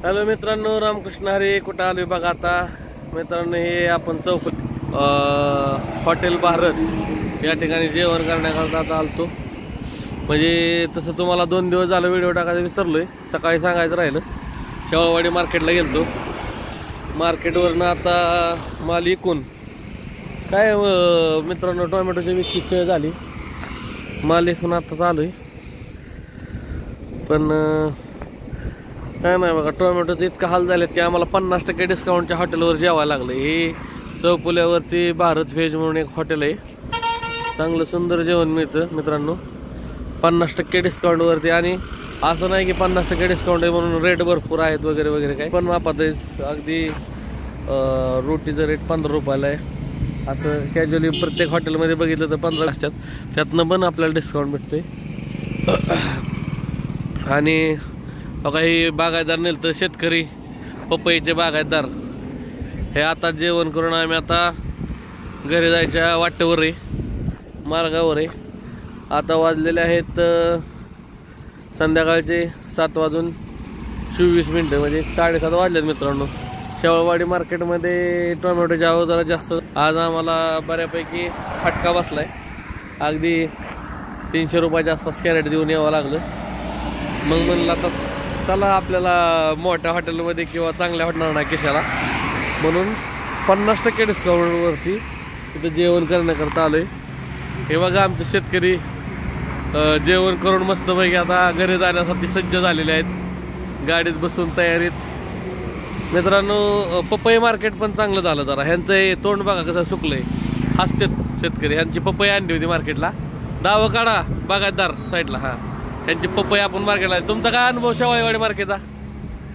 Hello मित्रांनो, रामकृष्ण हरी. कुठं आलोय बघा आता मित्रांनो, हे आपण चौफुली हॉटेल भारत या ठिकाणी जेवण करण्याकरता आता आलतो. म्हणजे तसं तुम्हाला 2 दिवस झालं व्हिडिओ टाकायचं विसरलोय. सकाळी सांगायचं राहिलं. शेवळवाडी मार्केटला गेलतो. मार्केटवरनं आता माल इकून काय मित्रांनो, टोमॅटोची विक्री झाली. माल इकून आता चालू आहे. पण काय नाही बघा, टोमॅटोचं इतकं हाल झालेत की आम्हाला 50% डिस्काउंटच्या हॉटेलवर जेवायला लागलं. हे चौफुल्यावरती भारत व्हेज म्हणून एक हॉटेल आहे. चांगलं सुंदर जेवण मिळतं मित्रांनो, 50% डिस्काउंटवरती. आणि असं नाही की 50% डिस्काउंट आहे म्हणून रेट भरपूर आहेत वगैरे वगैरे काय पण मापात आहे. अगदी रोटीचा रेट 15 रुपयाला आहे. असं कॅज्युअली प्रत्येक हॉटेलमध्ये बघितलं तर 15 असतात. त्यातनं पण आपल्याला डिस्काउंट भेटते. आणि बघा, हे बागायतदार नेलं तर शेतकरी पपईचे बागायतदार हे आता जेवण करून आम्ही आता घरी जायच्या वाटेवर आहे, मार्गावर आहे. आता वाजलेले आहेत संध्याकाळचे 7:24 म्हणजे 7:30 वाजलेत मित्रांनो. शेवळवाडी मार्केटमध्ये टोमॅटोचे भाव जरा जास्त. आज आम्हाला बऱ्यापैकी फटका बसलाय. अगदी 300 रुपयाच्या आसपास कॅरेट देऊन यावं लागलं. मग म्हणलं आता चला आपल्याला मोठ्या हॉटेलमध्ये किंवा चांगल्या हॉटेलला नाही केशाला, म्हणून 50% डिस्काउंटवरती तिथं जेवण करण्याकरता आलोय. हे बघा, आमचे शेतकरी जेवण करून मस्तपैकी आता घरी जाण्यासाठी सज्ज झालेले आहेत. गाडीत बसून तयारीत. मित्रांनो, पपई मार्केट पण चांगलं झालं जरा. ह्यांचं हे तोंड बघा कसं सुकलंय. हसतेत शेतकरी. ह्यांची पपई आणली होती मार्केटला. दावं काढा बागायतदार साईडला. हा, ह्यांची पपई आपण मार्केटला. तुमचा काय अनुभव शेवळवाडी मार्केटचा?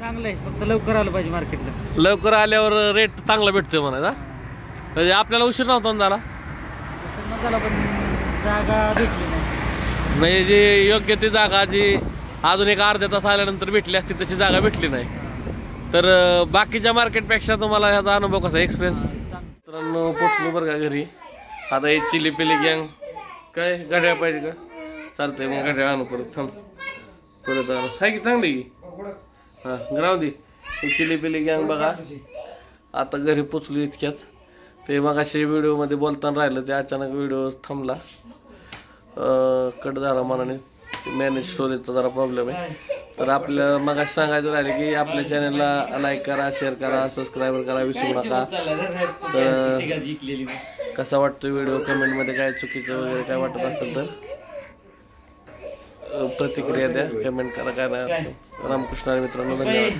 चांगलं आहे, फक्त लवकर आलं पाहिजे मार्केटला. लवकर आल्यावर रेट चांगला भेटतोय म्हणायचा. म्हणजे आपल्याला उशीर नव्हता झाला, पण जागा भेटली नाही. म्हणजे जी योग्य ती जागा जी अजून एक अर्ध्या तास आल्यानंतर भेटली असती तशी जागा भेटली नाही. तर बाकीच्या मार्केटपेक्षा तुम्हाला ह्याचा अनुभव कसा, एक्सपिरियन्स? मित्रांनो, पोचलो बरं का घरी. आता हे चिली पिली गँग काय गाड्या पाहिजे का? चालतंय, मग गाड्या आणू परत. थांब, परत आणू. आहे की चांगली की? हां, ग्राउंड दे. चिली पिली गँग बघा आता घरी पोचलो इतक्यात. ते मग असे व्हिडिओमध्ये बोलताना राहिलं, ते अचानक व्हिडिओ थांबला, कट झाला मनाने. मॅनेज स्टोरेजचा जरा प्रॉब्लेम आहे. तर आपल्याला मग असं सांगायचं राहिलं की आपल्या चॅनलला लाईक करा, शेअर करा, सबस्क्राईब करा, विसरू नका. तर कसा वाटतो व्हिडिओ कमेंटमध्ये, काय चुकीचं वगैरे काय वाटत असेल तर प्रतिक्रिया द्या, कमेंट करा. काय नाही. रामकृष्ण मित्रांनो, धन्यवाद.